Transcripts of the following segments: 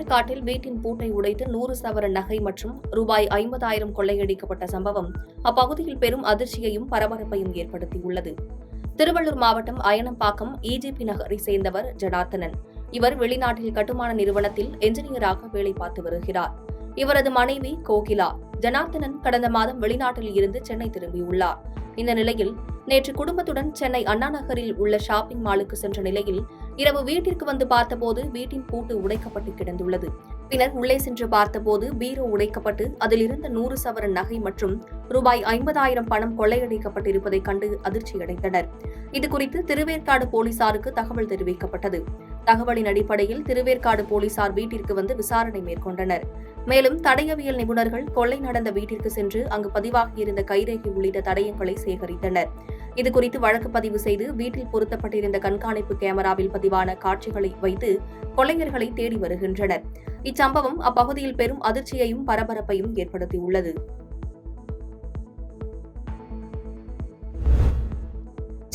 திருவேற்காட்டில் வீட்டின் பூட்டை உடைத்து 100 சவரன் நகை மற்றும் ரூபாய் 50,000 கொள்ளையடிக்கப்பட்ட சம்பவம் அப்பகுதியில் பெரும் அதிர்ச்சியையும் பரபரப்பையும் ஏற்படுத்தியுள்ளது. திருவள்ளூர் மாவட்டம் அயனம்பாக்கம் இஜிபி நகரை சேர்ந்தவர் ஜனார்த்தனன். இவர் வெளிநாட்டில் கட்டுமான நிறுவனத்தில் என்ஜினியராக வேலை பார்த்து வருகிறார். இவரது மனைவி கோகிலா. ஜனார்த்தனன் கடந்த மாதம் வெளிநாட்டில் இருந்து சென்னை திரும்பியுள்ளார். இந்த நிலையில் நேற்று குடும்பத்துடன் சென்னை அண்ணா நகரில் உள்ள ஷாப்பிங் மாலுக்கு சென்ற நிலையில் இரவு வீட்டிற்கு வந்து பார்த்தபோது வீட்டின் பூட்டு உடைக்கப்பட்டு கிடந்துள்ளது. பின்னர் உள்ளே சென்று பார்த்தபோது பீரோ உடைக்கப்பட்டு அதில் இருந்த 100 சவரன் நகை மற்றும் ரூபாய் 50,000 பணம் கொள்ளையடிக்கப்பட்டிருப்பதைக் கண்டு அதிர்ச்சியடைந்தனர். இதுகுறித்து திருவேற்காடு போலீசாருக்கு தகவல் தெரிவிக்கப்பட்டது. தகவலின் அடிப்படையில் திருவேற்காடு போலீசார் வீட்டிற்கு வந்து விசாரணை மேற்கொண்டனர். மேலும் தடயவியல் நிபுணர்கள் கொள்ளை நடந்த வீட்டிற்கு சென்று அங்கு பதிவாகியிருந்த கைரேகை உள்ளிட்ட தடயங்களை சேகரித்தனர். இதுகுறித்து வழக்கு பதிவு செய்து வீட்டில் பொருத்தப்பட்டிருந்த கண்காணிப்பு கேமராவில் பதிவான காட்சிகளை வைத்து கொள்ளையர்களை தேடி வருகின்றனர். இச்சம்பவம் அப்பகுதியில் பெரும் அதிர்ச்சியையும் பரபரப்பையும் ஏற்படுத்தியுள்ளது.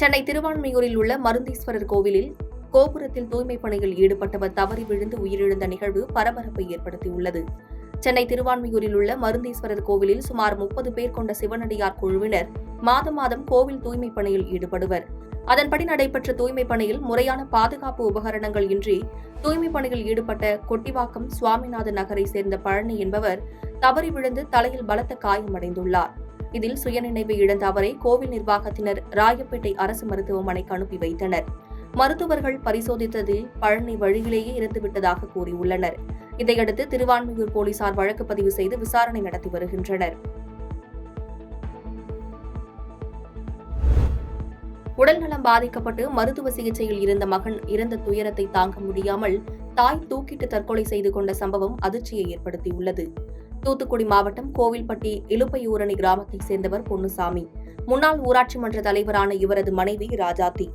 சென்னை திருவான்மியூரில் உள்ள மருந்தீஸ்வரர் கோவிலில் கோபுரத்தில் தூய்மைப் பணியில் ஈடுபட்டவர் தவறி விழுந்து உயிரிழந்த நிகழ்வு பரபரப்பை ஏற்படுத்தியுள்ளது. சென்னை திருவான்மியூரில் உள்ள மருந்தீஸ்வரர் கோவிலில் சுமார் 30 பேர் கொண்ட சிவனடியார் குழுவினர் மாதம் கோவில் தூய்மைப் பணியில் ஈடுபடுவர். அதன்படி நடைபெற்ற தூய்மைப் பணியில் முறையான பாதுகாப்பு உபகரணங்கள் இன்றி தூய்மைப் பணியில் ஈடுபட்ட கொட்டிவாக்கம் சுவாமிநாதன் நகரை சேர்ந்த பழனி என்பவர் தவறி விழுந்து தலையில் பலத்த காயமடைந்துள்ளார். இதில் சுயநினைவு இழந்த அவரை கோவில் நிர்வாகத்தினர் ராயப்பேட்டை அரசு மருத்துவமனைக்கு அனுப்பி வைத்தனர். மருத்துவர்கள் பரிசோதித்ததில் பழனி வழியிலேயே இறந்துவிட்டதாக கூறியுள்ளனர். இதையடுத்து திருவான்மியூர் போலீசார் வழக்கு பதிவு செய்து விசாரணை நடத்தி வருகின்றனர். உடல்நலம் பாதிக்கப்பட்டு மருத்துவ சிகிச்சையில் இருந்த மகன் இறந்த துயரத்தை தாங்க முடியாமல் தாய் தூக்கிட்டு தற்கொலை செய்து கொண்ட சம்பவம் அதிர்ச்சியை ஏற்படுத்தியுள்ளது. தூத்துக்குடி மாவட்டம் கோவில்பட்டி இலுப்பையூரணி கிராமத்தைச் சேர்ந்தவர் பொன்னுசாமி. முன்னாள் ஊராட்சி மன்ற தலைவரான இவரது மனைவி ராஜாத்தி.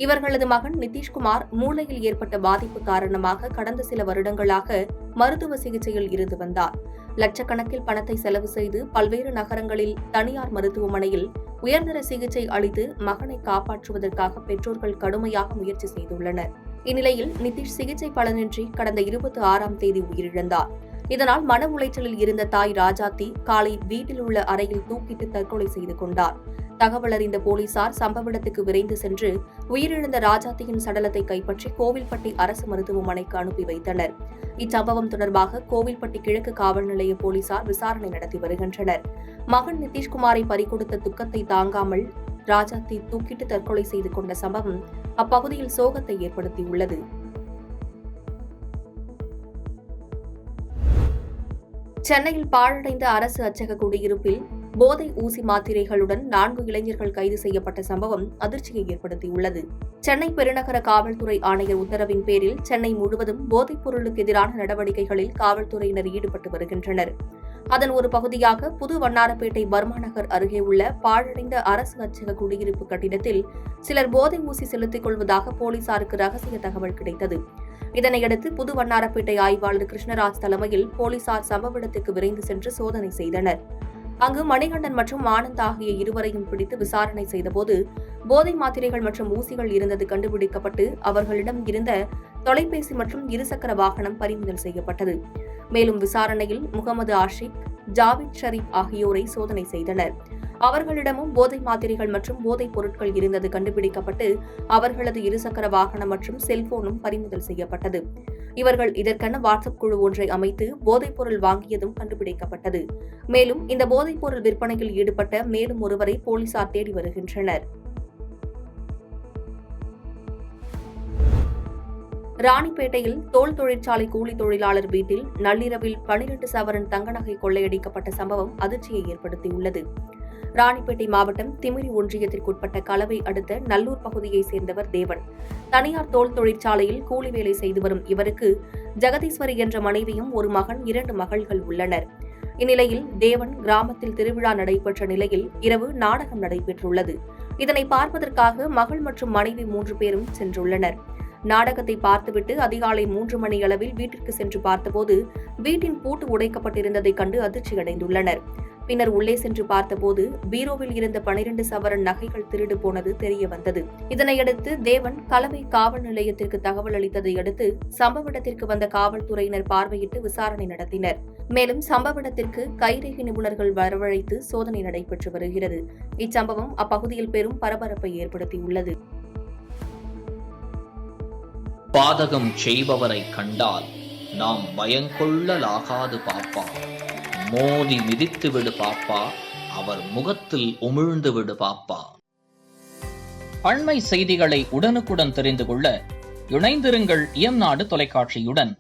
இவர்களது மகன் நிதிஷ்குமார் மூளையில் ஏற்பட்ட பாதிப்பு காரணமாக கடந்த சில வருடங்களாக மருத்துவ சிகிச்சையில் இருந்து வந்தார். லட்சக்கணக்கில் பணத்தை செலவு செய்து பல்வேறு நகரங்களில் தனியார் மருத்துவமனையில் உயர்தர சிகிச்சை அளித்து மகனை காப்பாற்றுவதற்காக பெற்றோர்கள் கடுமையாக முயற்சி செய்துள்ளனர். இந்நிலையில் நிதிஷ் சிகிச்சை பலனின்றி கடந்த 26ஆம் தேதி உயிரிழந்தார். இதனால் மன உளைச்சலில் இருந்த தாய் ராஜாத்தி காலை வீட்டில் உள்ள அறையில் தூக்கிட்டு தற்கொலை செய்து கொண்டார். தகவல் அறிந்த போலீசார் சம்பவ இடத்துக்கு விரைந்து சென்று உயிரிழந்த ராஜாத்தியின் சடலத்தை கைப்பற்றி கோவில்பட்டி அரசு மருத்துவமனைக்கு அனுப்பி வைத்தனர். இச்சம்பவம் தொடர்பாக கோவில்பட்டி கிழக்கு காவல் நிலைய போலீசார் விசாரணை நடத்தி வருகின்றனர். மகன் நிதிஷ்குமாரை பறிகொடுத்த துக்கத்தை தாங்காமல் ராஜாத்தி தூக்கிட்டு தற்கொலை செய்து கொண்ட சம்பவம் அப்பகுதியில் சோகத்தை ஏற்படுத்தியுள்ளது. சென்னையில் பாழடைந்த அரசு அச்சக குடியிருப்பில் போதை ஊசி மாத்திரைகளுடன் 4 இளைஞர்கள் கைது செய்யப்பட்ட சம்பவம் அதிர்ச்சியை ஏற்படுத்தியுள்ளது. சென்னை பெருநகர காவல்துறை ஆணையர் உத்தரவின் பேரில் சென்னை முழுவதும் போதைப் பொருளுக்கு எதிரான நடவடிக்கைகளில் காவல்துறையினர் ஈடுபட்டு வருகின்றனர். அதன் ஒரு பகுதியாக புது வண்ணாரப்பேட்டை பர்மா நகர் அருகே உள்ள பாழடைந்த அரசு அச்சக குடியிருப்பு கட்டிடத்தில் சிலர் போதை ஊசி செலுத்திக் கொள்வதாக போலீசாருக்கு ரகசிய தகவல் கிடைத்தது. இதனையடுத்து புது வண்ணாரப்பேட்டை ஆய்வாளர் கிருஷ்ணராஜ் தலைமையில் போலீசார் சம்பவ இடத்துக்கு விரைந்து சென்று சோதனை செய்தனர். அங்கு மணிகண்டன் மற்றும் ஆனந்த் ஆகிய இருவரையும் பிடித்து விசாரணை செய்தபோது போதை மாத்திரைகள் மற்றும் ஊசிகள் இருந்தது கண்டுபிடிக்கப்பட்டு அவர்களிடம் இருந்த தொலைபேசி மற்றும் இருசக்கர வாகனம் பறிமுதல் செய்யப்பட்டது. மேலும் விசாரணையில் முகமது ஆஷிக், ஜாவித் ஷரீப் ஆகியோரை சோதனை செய்தனர். அவர்களிடமும் போதை மாத்திரைகள் மற்றும் போதைப் பொருட்கள் இருந்தது கண்டுபிடிக்கப்பட்டு அவர்களது இருசக்கர வாகனம் மற்றும் செல்போனும் பறிமுதல் செய்யப்பட்டது. இவர்கள் இதற்கென வாட்ஸ்அப் குழு ஒன்றை அமைத்து போதைப் பொருள் வாங்கியதும் கண்டுபிடிக்கப்பட்டது. மேலும் இந்த போதைப் பொருள் விற்பனையில் ஈடுபட்ட மேலும் ஒருவரை போலீசார் தேடி வருகின்றனர். ராணிப்பேட்டையில் தோல் தொழிற்சாலை கூலி தொழிலாளர் வீட்டில் நள்ளிரவில் 12 சவரன் தங்க நகை கொள்ளையடிக்கப்பட்ட சம்பவம் அதிர்ச்சியை ஏற்படுத்தியுள்ளது. ராணிப்பேட்டை மாவட்டம் திமிரி ஒன்றியத்திற்குட்பட்ட கலவை அடுத்த நல்லூர் பகுதியைச் சேர்ந்தவர் தேவன். தனியார் தோல் தொழிற்சாலையில் கூலி வேலை செய்து வரும் இவருக்கு ஜெகதீஸ்வரி என்ற மனைவியும் ஒரு மகன் 2 மகள்கள் உள்ளனர். இந்நிலையில் தேவன் கிராமத்தில் திருவிழா நடைபெற்ற நிலையில் இரவு நாடகம் நடைபெற்றுள்ளது. இதனை பார்ப்பதற்காக மகள் மற்றும் மனைவி 3 பேரும் சென்றுள்ளனர். நாடகத்தை பார்த்துவிட்டு அதிகாலை 3 மணி அளவில் வீட்டிற்கு சென்று பார்த்தபோது வீட்டின் பூட்டு உடைக்கப்பட்டிருந்ததைக் கண்டு அதிர்ச்சியடைந்துள்ளனர். பின்னர் உள்ளே சென்று பார்த்தபோது பீரோவில் இருந்த 12 சவரன் நகைகள் திருடு போனது தெரிய வந்தது. இதனையடுத்து தேவன் கலவை காவல் நிலையத்திற்கு தகவல் அளித்ததை அடுத்து சம்பவ இடத்திற்கு வந்த காவல்துறையினர் பார்வையிட்டு விசாரணை நடத்தினர். மேலும் சம்பவ இடத்திற்கு கைரேகை நிபுணர்கள் வரவழைத்து சோதனை நடைபெற்று வருகிறது. இச்சம்பவம் அப்பகுதியில் பெரும் பரபரப்பை ஏற்படுத்தியுள்ளது. பாதகம் செய்பவரை கண்டால் நாம் பயங்கொள்ளலாகாது பாப்பா. மோதி மிதித்து விடு பாப்பா, அவர் முகத்தில் உமிழ்ந்து விடு பாப்பா. அண்மை செய்திகளை உடனுக்குடன் தெரிந்து கொள்ள இணைந்திருங்கள் இயம்நாடு தொலைக்காட்சியுடன்.